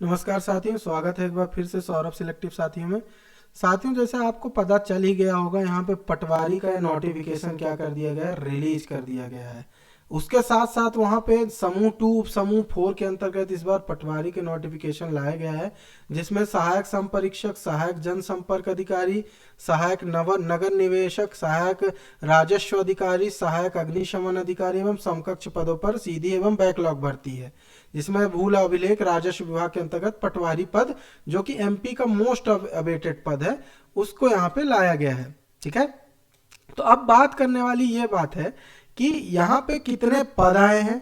नमस्कार साथियों, स्वागत है एक बार फिर से सौरभ सिलेक्टिव साथियों में। साथियों, जैसे आपको पता चल ही गया होगा, यहाँ पे पटवारी का नोटिफिकेशन क्या कर दिया गया है, रिलीज कर दिया गया है। उसके साथ साथ वहाँ पे समूह 2 उप समूह 4 के अंतर्गत इस बार पटवारी के नोटिफिकेशन लाया गया है, जिसमें सहायक संपरीक्षक, सहायक जनसंपर्क अधिकारी, सहायक नगर निवेशक, सहायक राजस्व अधिकारी, सहायक अग्निशमन अधिकारी एवं समकक्ष पदों पर सीधी एवं बैकलॉग भर्ती है। जिसमें भूल अभिलेख राजस्व विभाग के अंतर्गत पटवारी पद, जो कि एमपी का मोस्ट अवेटेड पद है, उसको यहाँ पे लाया गया है। ठीक है, तो अब बात करने वाली ये बात है कि यहाँ पे कितने पद आए हैं,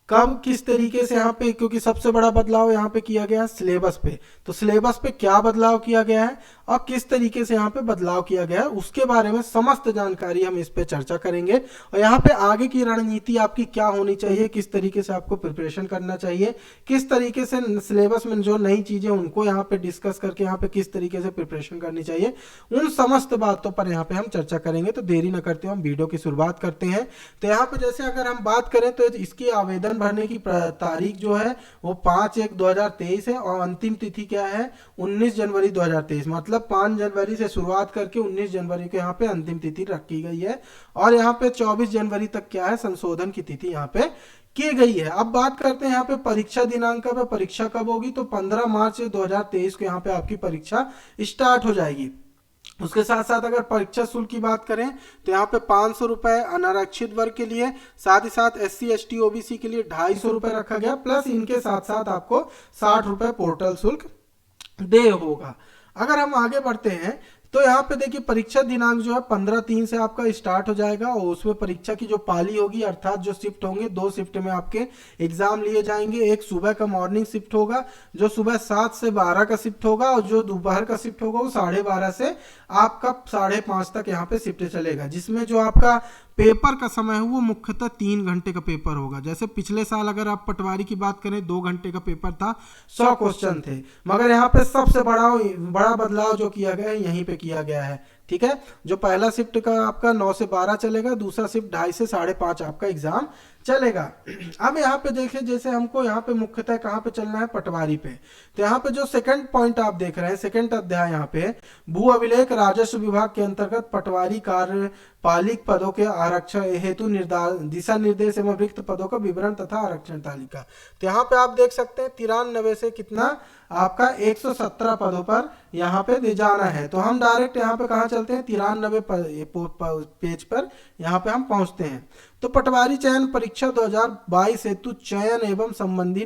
कब, किस तरीके से यहाँ पे, क्योंकि सबसे बड़ा बदलाव यहाँ पे किया गया है सिलेबस पे। तो सिलेबस पे क्या बदलाव किया गया है और किस तरीके से यहाँ पे बदलाव किया गया है, उसके बारे में समस्त जानकारी हम इस पे चर्चा करेंगे। और यहाँ पे आगे की रणनीति आपकी क्या होनी चाहिए, किस तरीके से आपको प्रिपरेशन करना चाहिए, किस तरीके से सिलेबस में जो नई चीजें उनको यहाँ पे डिस्कस करके यहाँ पे किस तरीके से प्रिपरेशन करनी चाहिए, उन समस्त बातों पर यहाँ पे हम चर्चा करेंगे। तो देरी न करते हुए हम वीडियो की शुरुआत करते हैं। तो यहाँ पे जैसे अगर हम बात करें तो इसकी आवेदन भरने की तारीख जो है वो 5/1/2023 है और अंतिम तिथि क्या है, 19 जनवरी 2023। मतलब 5 जनवरी से शुरुआत करके 19 जनवरी को यहाँ पे अंतिम तिथि रखी गई है। और यहाँ पे 24 जनवरी तक क्या है, संशोधन की तिथि यहाँ पे की गई है। अब बात करते हैं यहाँ पे परीक्षा दिनांक पे, परीक्षा कब होगी, तो 15 मार्च 2023 को यहाँ पे आपकी परीक्षा स्टार्ट हो जाएगी। उसके साथ साथ अगर परीक्षा शुल्क की बात करें तो यहाँ पे 500 रुपए अनारक्षित वर्ग के लिए, साथ ही साथ SC ST OBC के लिए 250 रुपए रखा गया, प्लस इनके साथ साथ आपको 60 रुपए पोर्टल शुल्क दे होगा। अगर हम आगे बढ़ते हैं तो यहाँ पे देखिए परीक्षा दिनांक जो है 15/3 से आपका स्टार्ट हो जाएगा और उसमें परीक्षा की जो पाली होगी, अर्थात जो शिफ्ट होंगे, 2 शिफ्ट में आपके एग्जाम लिए जाएंगे। एक सुबह का मॉर्निंग शिफ्ट होगा जो सुबह 7 से 12 का शिफ्ट होगा, और जो दोपहर का शिफ्ट होगा वो 12:30 से आपका 5:30 तक यहाँ पे शिफ्ट चलेगा। जिसमें जो आपका पेपर का समय है वो मुख्यतः 3 घंटे का पेपर होगा। जैसे पिछले साल अगर आप पटवारी की बात करें 2 घंटे का पेपर था, 100 क्वेश्चन थे, मगर यहाँ पे सबसे बड़ा बदलाव जो किया गया है यहीं पे किया गया है। ठीक है, जो पहला शिफ्ट का आपका 9 से 12 चलेगा, दूसरा शिफ्ट 2:30 से 5:30 आपका एग्जाम चलेगा। अब यहाँ पे देखिए, जैसे हमको यहाँ पे मुख्यतः कहाँ पे चलना है, पटवारी पे। तो यहाँ पे जो सेकंड पॉइंट आप देख रहे हैं, सेकंड अध्याय, यहाँ पे भू अभिलेख राजस्व विभाग के अंतर्गत पटवारी कार्यपालिक पदों के आरक्षण हेतु दिशा निर्देश एवं रिक्त पदों का विवरण तथा आरक्षण तालिका। तो यहाँ पे आप देख सकते हैं 93 से कितना आपका 117 पदों पर यहाँ पे जाना है। तो हम डायरेक्ट यहाँ पे कहाँ चलते हैं, 93 पेज पर यहाँ पे हम पहुँचते हैं। तो पटवारी चयन परीक्षा 2022 हेतु चयन एवं संबंधी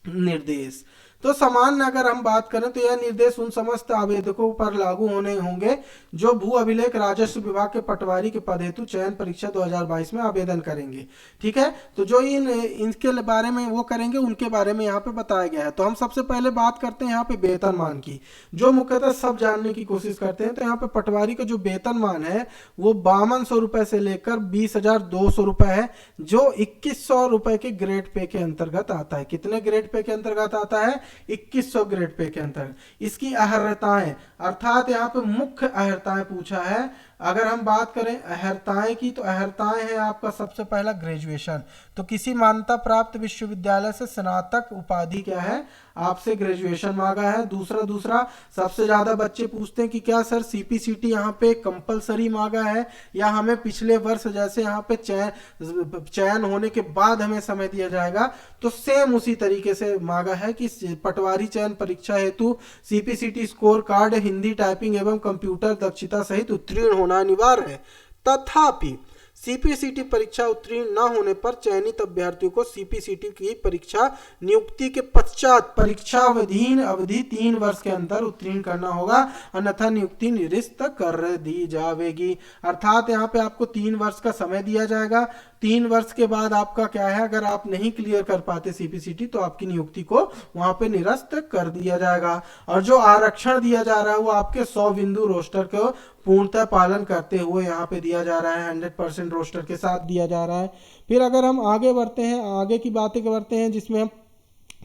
निर्देश। तो सामान्य अगर हम बात करें तो यह निर्देश उन समस्त आवेदकों पर लागू होने होंगे जो भू अभिलेख राजस्व विभाग के पटवारी के पद हेतु चयन परीक्षा 2022 में आवेदन करेंगे। ठीक है, तो जो इनके बारे में वो करेंगे उनके बारे में यहाँ पे बताया गया है। तो हम सबसे पहले बात करते हैं यहाँ पे वेतनमान की, जो मुख्यतः सब जानने की कोशिश करते हैं। तो यहाँ पे पटवारी का जो वेतनमान है वो 5200 रुपए से लेकर 20,200 रुपए है, जो 2100 रुपए के ग्रेड पे के अंतर्गत आता है। कितने ग्रेड पे के अंतर्गत आता है, 2100 ग्रेड पे के अंतर्गत। इसकी अहर्ताएं, अर्थात यहाँ पे मुख्य अहर्ताएं पूछा है। अगर हम बात करें अहर्ताएं की, तो अहर्ताएं है आपका सबसे पहला ग्रेजुएशन। तो किसी मान्यता प्राप्त विश्वविद्यालय से स्नातक उपाधि क्या है, आपसे ग्रेजुएशन मांगा है। दूसरा सबसे ज्यादा बच्चे पूछते हैं कि क्या सर CPCT यहाँ पे कंपलसरी मांगा है, या हमें पिछले वर्ष जैसे यहाँ पे चयन होने के बाद हमें समय दिया जाएगा। तो सेम उसी तरीके से मांगा है कि पटवारी चयन परीक्षा हेतु CPCT score card Hindi typing एवं कंप्यूटर दक्षता सहित उत्तीर्ण होना अनिवार्य है। तथापि CPCT परीक्षा उत्तीर्ण न होने पर चयनित अभ्यर्थियों को CPCT की परीक्षा नियुक्ति के पश्चात परीक्षावधीन अवधि 3 वर्ष के अंदर उत्तीर्ण करना होगा, अन्यथा नियुक्ति निरस्त कर दी जाएगी। अर्थात यहाँ पे आपको 3 वर्ष का समय दिया जाएगा। 3 वर्ष के बाद आपका क्या है, अगर आप नहीं क्लियर कर पाते CPCT तो आपकी नियुक्ति को वहां पे निरस्त कर दिया जाएगा। और जो आरक्षण दिया जा रहा है वो आपके 100 बिंदु रोस्टर को पूर्णतः पालन करते हुए यहाँ पे दिया जा रहा है, 100% रोस्टर के साथ दिया जा रहा है। फिर अगर हम आगे बढ़ते हैं, आगे की बातें करते हैं, जिसमें हम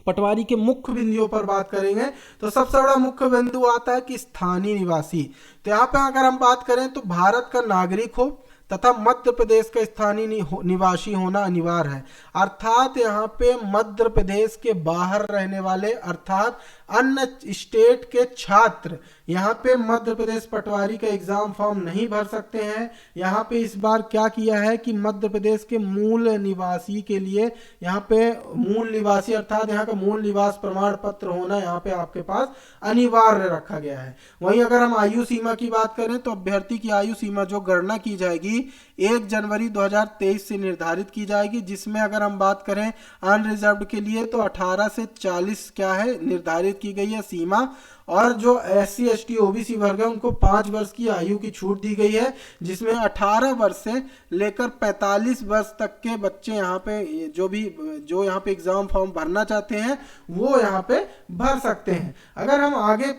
पटवारी के मुख्य बिंदुओं पर बात करेंगे। तो सबसे बड़ा मुख्य बिंदु आता है कि स्थानीय निवासी। तो यहाँ पे अगर हम बात करें तो भारत का नागरिक हो तथा मध्य प्रदेश का स्थानीय निवासी होना अनिवार्य है। अर्थात यहाँ पे मध्य प्रदेश के बाहर रहने वाले अर्थात अन्य स्टेट के छात्र यहाँ पे मध्य प्रदेश पटवारी का एग्जाम फॉर्म नहीं भर सकते हैं। यहाँ पे इस बार क्या किया है कि मध्य प्रदेश के मूल निवासी के लिए यहाँ पे मूल निवासी अर्थात यहाँ का मूल निवास प्रमाण पत्र होना यहाँ पे आपके पास अनिवार्य रखा गया है। वहीं अगर हम आयु सीमा की बात करें तो अभ्यर्थी की आयु सीमा जो गणना की जाएगी 1 जनवरी 2023 से निर्धारित की जाएगी, जिसमें अगर हम बात करें अनरिजर्व्ड के लिए तो 18 से 40 क्या है निर्धारित की गई है सीमा, और जो SC ST OBC वर्ग है उनको 5 वर्ष की आयु की छूट दी गई है, जिसमें 18 वर्ष से लेकर 45 वर्ष तक के बच्चे यहाँ पे जो यहाँ पे एग्जाम फॉर्म भरना चाहते हैं वो यहाँ पे भर सकते हैं। अगर हम आगे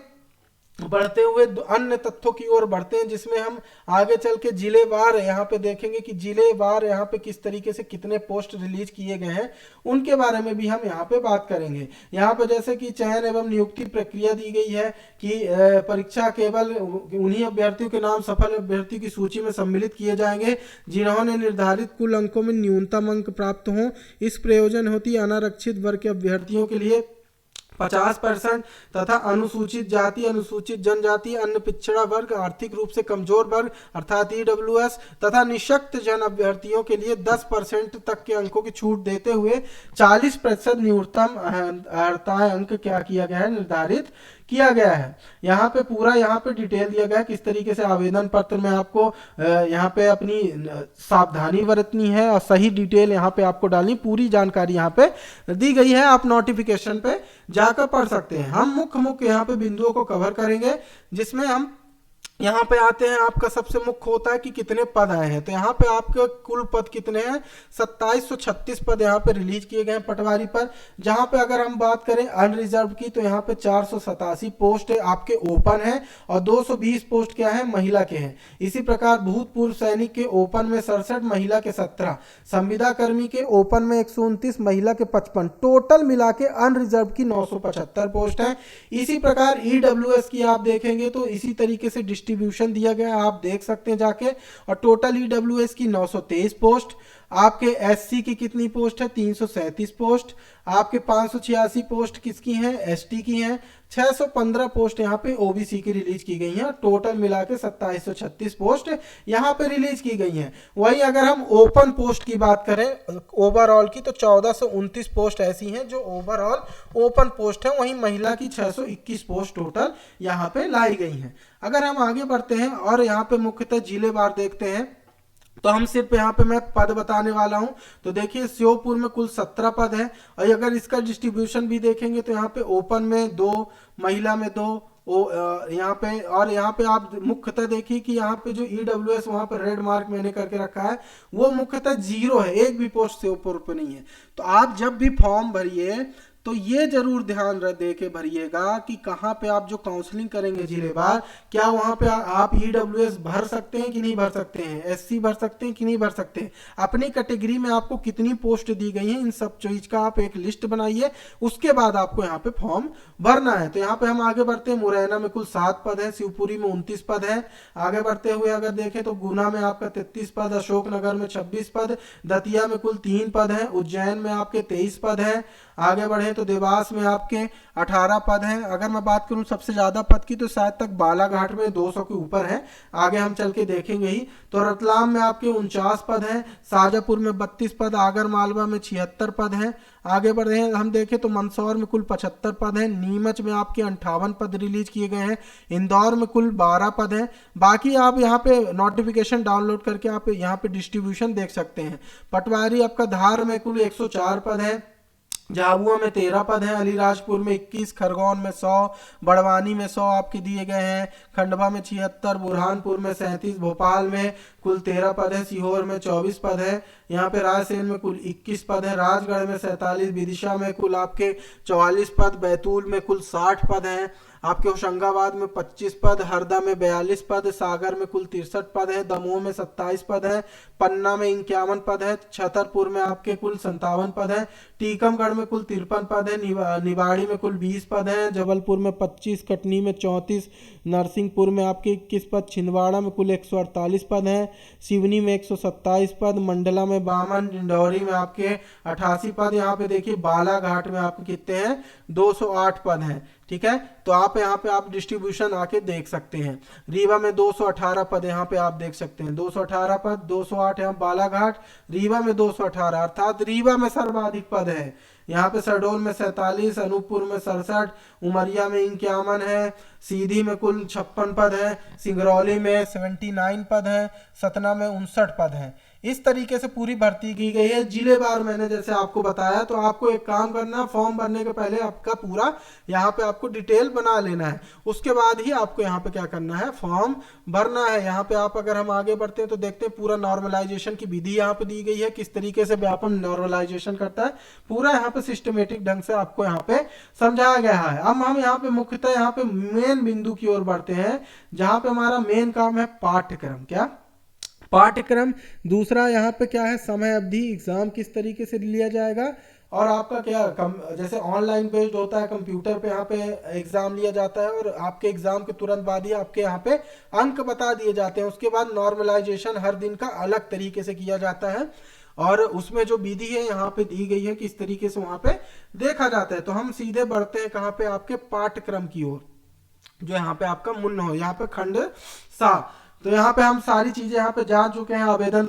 बढ़ते हुए अन्य तथ्यों की ओर बढ़ते हैं, जिसमें हम आगे चल के जिलेवार यहाँ पे देखेंगे कि जिलेवार यहाँ पे किस तरीके से कितने पोस्ट रिलीज किए गए हैं, उनके बारे में भी हम यहाँ पे बात करेंगे। यहाँ पे जैसे कि चयन एवं नियुक्ति प्रक्रिया दी गई है कि परीक्षा केवल उन्हीं अभ्यर्थियों के नाम सफल अभ्यर्थियों की सूची में सम्मिलित किए जाएंगे जिन्होंने निर्धारित कुल अंकों में न्यूनतम अंक प्राप्त हों। इस प्रयोजन होती अनारक्षित वर्ग के अभ्यर्थियों के लिए 50% तथा अनुसूचित जाति, अनुसूचित जनजाति, अन्य पिछड़ा वर्ग, आर्थिक रूप से कमजोर वर्ग अर्थात EWS तथा निःशक्त जन अभ्यर्थियों के लिए 10% तक के अंकों की छूट देते हुए 40% न्यूनतम अर्हता अंक क्या किया गया है निर्धारित किया गया है। यहाँ पे पूरा यहाँ पे डिटेल दिया गया है किस तरीके से आवेदन पत्र में आपको यहाँ पे अपनी सावधानी बरतनी है और सही डिटेल यहाँ पे आपको डालनी, पूरी जानकारी यहाँ पे दी गई है, आप नोटिफिकेशन पे जाकर पढ़ सकते हैं। हम मुख्य यहाँ पे बिंदुओं को कवर करेंगे, जिसमें हम यहाँ पे आते हैं। आपका सबसे मुख्य होता है कि कितने पद आए हैं, तो यहाँ पे आपके कुल पद कितने हैं 2736 पद यहाँ पे रिलीज किए गए हैं पटवारी पर। जहाँ पे अगर हम बात करें अनरिजर्व की तो यहाँ पे 487 पोस्ट आपके ओपन है और 220 पोस्ट क्या है महिला के हैं। इसी प्रकार भूतपूर्व सैनिक के ओपन में 67, महिला के 17, संविदा कर्मी के ओपन में 129, महिला के 55, टोटल मिला के अनरिजर्व की 975 पोस्ट है। इसी प्रकार EWS की आप देखेंगे तो इसी तरीके से डिस्ट्रीब्यूशन दिया गया आप देख सकते हैं जाके, और टोटल EWS की 923 पोस्ट, आपके SC की कितनी पोस्ट है 337 पोस्ट, आपके 586 पोस्ट किसकी हैं ST की हैं, 615 पोस्ट यहाँ पे OBC की रिलीज की गई हैं, टोटल मिला के 2736 पोस्ट यहाँ पे रिलीज की गई हैं। वहीं अगर हम ओपन पोस्ट की बात करें ओवरऑल की तो 1429 पोस्ट ऐसी हैं जो ओवरऑल ओपन पोस्ट है, वहीं महिला की 621 पोस्ट टोटल यहाँ पे लाई गई हैं। अगर हम आगे बढ़ते हैं और यहाँ पे मुख्यतः जिलेवार देखते हैं तो हम सिर्फ यहाँ पे मैं पद बताने वाला हूँ। तो देखिए श्योपुर में कुल 17 पद है, और अगर इसका डिस्ट्रीब्यूशन भी देखेंगे तो यहाँ पे ओपन में 2, महिला में 2, यहाँ पे और यहाँ पे आप मुख्यतः देखिए कि यहाँ पे जो EWS वहाँ पे रेड मार्क मैंने करके रखा है वो मुख्यतः 0 है, एक भी पोस्ट श्योपुर पे नहीं है। तो आप जब भी फॉर्म भरिए तो ये जरूर ध्यान दे के भरिएगा कि कहाँ पे आप जो काउंसलिंग करेंगे जिलेवार, क्या वहाँ पे आप EWS भर सकते हैं कि नहीं भर सकते हैं, SC भर सकते हैं कि नहीं भर सकते हैं, अपनी कैटेगरी में आपको कितनी पोस्ट दी गई है, इन सब चीज का आप एक लिस्ट बनाइए, उसके बाद आपको यहाँ पे फॉर्म भरना है। तो यहाँ पे हम आगे बढ़ते हैं। मुरैना में कुल 7 पद है, शिवपुरी में 29 पद है। आगे बढ़ते हुए अगर देखें तो गुना में आपका 33 पद, अशोकनगर में 26 पद, दतिया में कुल 3 पद है, उज्जैन में आपके 23 पद है। आगे बढ़े तो देवास में आपके 18 पद हैं। अगर मैं बात करूं सबसे ज्यादा पद की तो शायद तक बालाघाट में 200 के ऊपर है, आगे हम चल के देखेंगे ही। तो रतलाम में आपके 49 पद हैं, शाजापुर में 32 पद, आगर मालवा में 76 पद हैं। आगे बढ़े हम देखें तो मंदसौर में कुल 75 पद हैं, नीमच में आपके 58 पद रिलीज किए गए हैं, इंदौर में कुल 12 पद हैं। बाकी आप यहाँ पे नोटिफिकेशन डाउनलोड करके आप यहाँ पे डिस्ट्रीब्यूशन देख सकते हैं। पटवारी आपका धार में कुल 104 पद है, झाबुआ में 13 पद हैं, अलीराजपुर में 21, खरगोन में 100, बड़वानी में 100 आपके दिए गए हैं, खंडवा में 76, बुरहानपुर में 37, भोपाल में कुल 13 पद है, सीहोर में 24 पद है, यहाँ पे रायसेन में कुल 21 पद है, राजगढ़ में 47, विदिशा में कुल आपके 44 पद, बैतूल में कुल 60 पद हैं, आपके होशंगाबाद में 25 पद, हरदा में 42 पद, सागर में कुल 63 पद है, दमोह में 27 पद है, पन्ना में 51 पद है, छतरपुर में आपके कुल 57 पद है, टीकमगढ़ में कुल 53 पद है, निवाड़ी में कुल 20 पद है, जबलपुर में 25, कटनी में 34, नरसिंहपुर में आपके 21 पद, छिंदवाड़ा में कुल 148 पद है, सिवनी में 127 पद, मंडला में 52, डिंडौरी में आपके 88 पद। यहाँ पे देखिए बालाघाट में आपके कितने हैं, 208 पद हैं। ठीक है, तो आप यहाँ पे आप डिस्ट्रीब्यूशन आके देख सकते हैं। रीवा में 218 पद यहाँ पे आप देख सकते हैं, 218 पद, 208 यहाँ बालाघाट, रीवा में 218, अर्थात रीवा में सर्वाधिक पद है। यहाँ पे शहडोल में 47, अनूपपुर में 67, उमरिया में 51 है, सीधी में कुल 56 पद है, सिंगरौली में 79 पद है, सतना में 59 पद है। इस तरीके से पूरी भर्ती की गई है जिलेवार। मैंने जैसे आपको बताया, तो आपको एक काम करना है, फॉर्म भरने के पहले आपका पूरा यहाँ पे आपको डिटेल बना लेना है, उसके बाद ही आपको यहाँ पे क्या करना है, फॉर्म भरना है। यहाँ पे आप अगर हम आगे बढ़ते हैं तो देखते हैं पूरा नॉर्मलाइजेशन की विधि यहाँ पे दी गई है, किस तरीके से व्यापन नॉर्मलाइजेशन करता है, पूरा यहाँ पे सिस्टमेटिक ढंग से आपको यहाँ पे समझाया गया है। अब हम यहाँ पे मुख्यतः यहाँ पे मेन बिंदु की ओर बढ़ते हैं, जहाँ पे हमारा मेन काम है पाठ्यक्रम। क्या पाठ्यक्रम, दूसरा यहाँ पे क्या है, समय अवधि, एग्जाम किस तरीके से लिया जाएगा, और आपका क्या जैसे ऑनलाइन बेस्ड होता है, कंप्यूटर पे यहाँ पे एग्जाम लिया जाता है, और आपके एग्जाम के तुरंत बाद ही आपके यहाँ पे अंक बता दिए जाते हैं। उसके बाद नॉर्मलाइजेशन हर दिन का अलग तरीके से किया जाता है, और उसमें जो विधि है यहाँ पे दी गई है किस तरीके से वहां पे देखा जाता है। तो हम सीधे बढ़ते हैं कहाँ पे, आपके पाठ्यक्रम की ओर, जो यहाँ पे आपका मुन्न हो, यहाँ पे खंड सा। तो यहाँ पे हम सारी चीजें यहाँ पे जान चुके हैं, आवेदन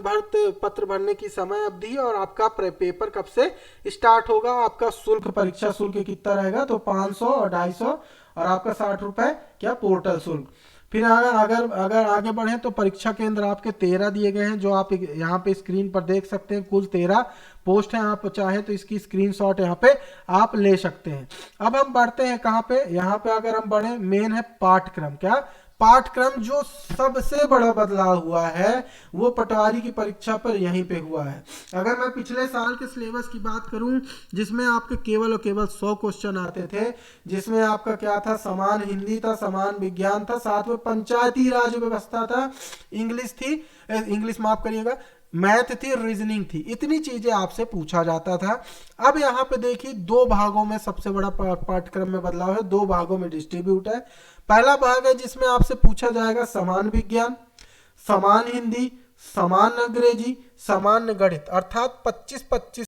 पत्र भरने की समय अवधि, और आपका पेपर कब से स्टार्ट होगा, आपका शुल्क, परीक्षा शुल्क कितना रहेगा, तो 500 और 250 और आपका 60 रुपए क्या पोर्टल शुल्क। फिर अगर आगे बढ़े तो परीक्षा केंद्र आपके 13 दिए गए हैं, जो आप यहाँ पे स्क्रीन पर देख सकते हैं। कुल 13 पोस्ट हैं, आप चाहे तो इसकी स्क्रीनशॉट यहाँ पे आप ले सकते हैं। अब हम बढ़ते हैं कहाँ पे, यहाँ पे अगर हम बढ़े, मेन है पाठ्यक्रम। क्या पाठ्यक्रम, जो सबसे बड़ा बदलाव हुआ है वो पटवारी की परीक्षा पर यहीं पे हुआ है। अगर मैं पिछले साल के सिलेबस की बात करूं, जिसमें आपके केवल और केवल 100 क्वेश्चन आते थे, जिसमें आपका क्या था, समान हिंदी था, समान विज्ञान था, साथ में पंचायती राज व्यवस्था था, इंग्लिश माफ करिएगा, मैथ थी, रीजनिंग थी, इतनी चीजें आपसे पूछा जाता था। अब यहाँ पे देखिए 2 भागों में सबसे बड़ा पाठ्यक्रम में बदलाव है, 2 भागों में डिस्ट्रीब्यूट है। पहला भाग है जिसमें आपसे पूछा जाएगा समान विज्ञान, समान हिंदी, समान अंग्रेजी, समान गणित, अर्थात 25-25